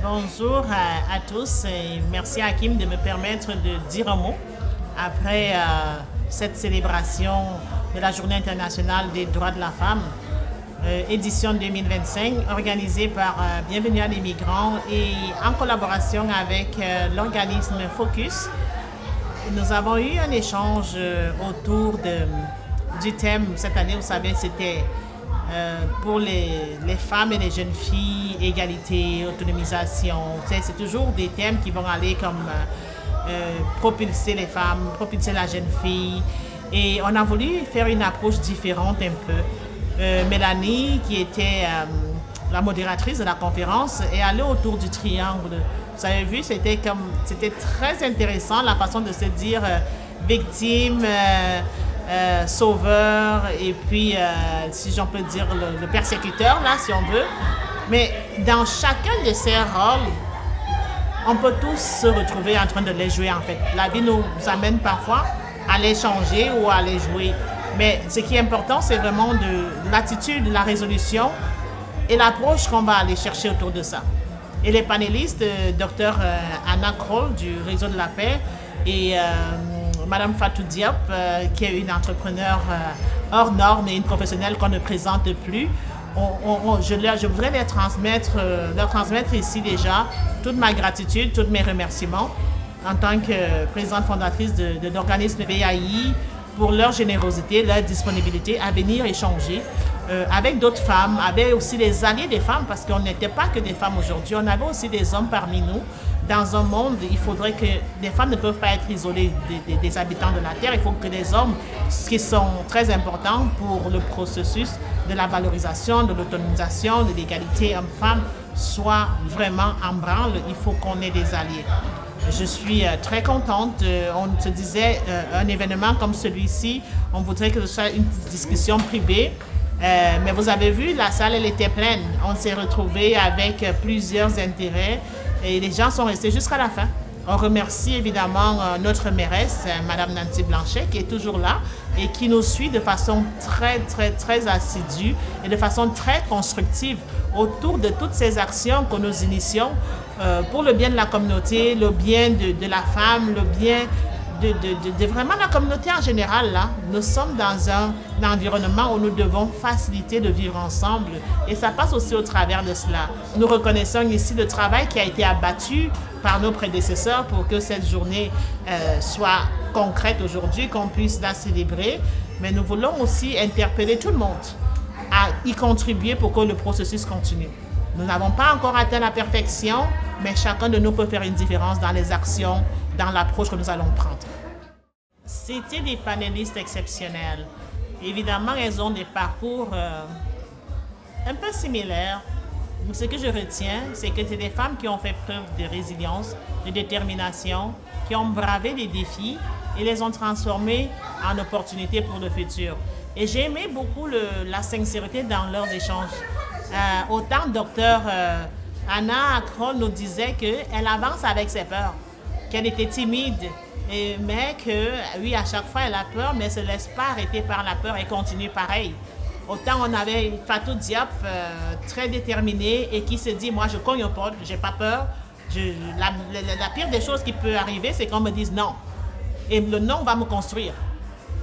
Bonjour à tous et merci Hakim de me permettre de dire un mot après cette célébration de la Journée internationale des droits de la femme, édition 2025, organisée par Bienvenue à l'immigrant et en collaboration avec l'organisme Focus. Nous avons eu un échange autour du thème cette année, vous savez, c'était pour les femmes et les jeunes filles, égalité, autonomisation. C'est toujours des thèmes qui vont aller comme propulser les femmes, propulser la jeune fille. Et on a voulu faire une approche différente un peu. Mélanie, qui était la modératrice de la conférence, est allée autour du triangle. Vous avez vu, c'était très intéressant la façon de se dire victime, sauveur et puis, si j'en peux dire, le persécuteur, là, si on veut. Mais dans chacun de ces rôles, on peut tous se retrouver en train de les jouer, en fait. La vie nous amène parfois à les changer ou à les jouer. Mais ce qui est important, c'est vraiment de l'attitude, la résolution et l'approche qu'on va aller chercher autour de ça. Et les panélistes, Dr Anna Kroll du Réseau de la paix et Madame Fatou Diop, qui est une entrepreneure hors norme et une professionnelle qu'on ne présente plus. Je voudrais leur transmettre ici déjà toute ma gratitude, tous mes remerciements en tant que présidente fondatrice de l'organisme BAI pour leur générosité, leur disponibilité à venir échanger avec d'autres femmes, avec aussi les alliés des femmes, parce qu'on n'était pas que des femmes aujourd'hui, on avait aussi des hommes parmi nous. Dans un monde, il faudrait que les femmes ne peuvent pas être isolées des habitants de la Terre. Il faut que les hommes, qui sont très importants pour le processus de la valorisation, de l'autonomisation, de l'égalité homme-femme, soient vraiment en branle. Il faut qu'on ait des alliés. Je suis très contente. On se disait, un événement comme celui-ci, on voudrait que ce soit une discussion privée. Mais vous avez vu, la salle, elle était pleine. On s'est retrouvés avec plusieurs intérêts. Et les gens sont restés jusqu'à la fin. On remercie évidemment notre mairesse, Madame Nancy Blanchet, qui est toujours là et qui nous suit de façon très assidue et de façon très constructive autour de toutes ces actions que nous initions pour le bien de la communauté, le bien de la femme, le bien de vraiment la communauté en général. Là. Nous sommes dans un environnement où nous devons faciliter de vivre ensemble et ça passe aussi au travers de cela. Nous reconnaissons ici le travail qui a été abattu par nos prédécesseurs pour que cette journée soit concrète aujourd'hui, qu'on puisse la célébrer. Mais nous voulons aussi interpeller tout le monde à y contribuer pour que le processus continue. Nous n'avons pas encore atteint la perfection, mais chacun de nous peut faire une différence dans les actions, dans l'approche que nous allons prendre. C'était des panélistes exceptionnels. Évidemment, elles ont des parcours un peu similaires. Ce que je retiens, c'est que c'est des femmes qui ont fait preuve de résilience, de détermination, qui ont bravé les défis et les ont transformés en opportunités pour le futur. Et j'ai aimé beaucoup la sincérité dans leurs échanges. Autant Dr Anna Kroll nous disait qu'elle avance avec ses peurs, qu'elle était timide, mais que, oui, à chaque fois elle a peur, mais elle ne se laisse pas arrêter par la peur et continue pareil. Autant on avait Fatou Diop, très déterminée et qui se dit, moi je cogne au porte, j'ai pas peur. La pire des choses qui peut arriver, c'est qu'on me dise non. Et le non va me construire.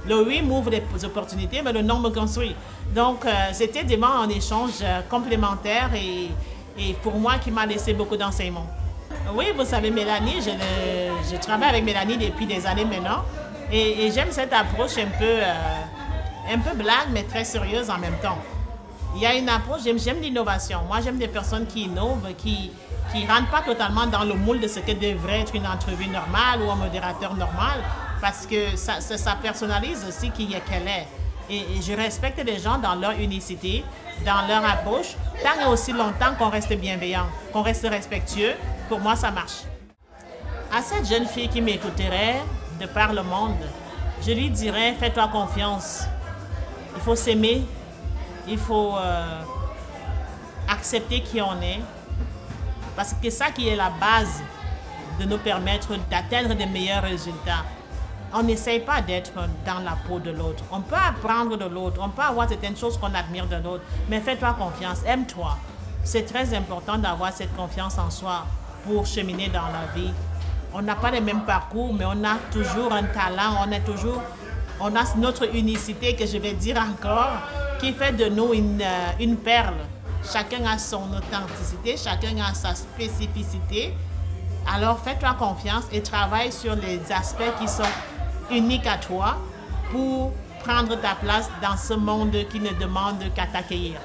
Le oui m'ouvre des opportunités, mais le non me construit. Donc, c'était vraiment un échange complémentaire et pour moi qui m'a laissé beaucoup d'enseignements. Oui, vous savez, Mélanie, je travaille avec Mélanie depuis des années maintenant et j'aime cette approche un peu blague, mais très sérieuse en même temps. Il y a une approche, j'aime l'innovation. Moi, j'aime des personnes qui innovent, qui ne rentrent pas totalement dans le moule de ce que devrait être une entrevue normale ou un modérateur normal, parce que ça personnalise aussi qui qu'elle est. Et je respecte les gens dans leur unicité, dans leur approche, tant et aussi longtemps qu'on reste bienveillant, qu'on reste respectueux. Pour moi, ça marche. À cette jeune fille qui m'écouterait de par le monde, je lui dirais, fais-toi confiance. Il faut s'aimer, il faut accepter qui on est, parce que c'est ça qui est la base de nous permettre d'atteindre de meilleurs résultats. On n'essaye pas d'être dans la peau de l'autre. On peut apprendre de l'autre, on peut avoir certaines choses qu'on admire de l'autre, mais fais-toi confiance, aime-toi. c'est très important d'avoir cette confiance en soi pour cheminer dans la vie. On n'a pas les mêmes parcours, mais on a toujours un talent, on a notre unicité, que je vais dire encore, qui fait de nous une perle. Chacun a son authenticité, chacun a sa spécificité. Alors fais-toi confiance et travaille sur les aspects qui sont uniques à toi pour prendre ta place dans ce monde qui ne demande qu'à t'accueillir.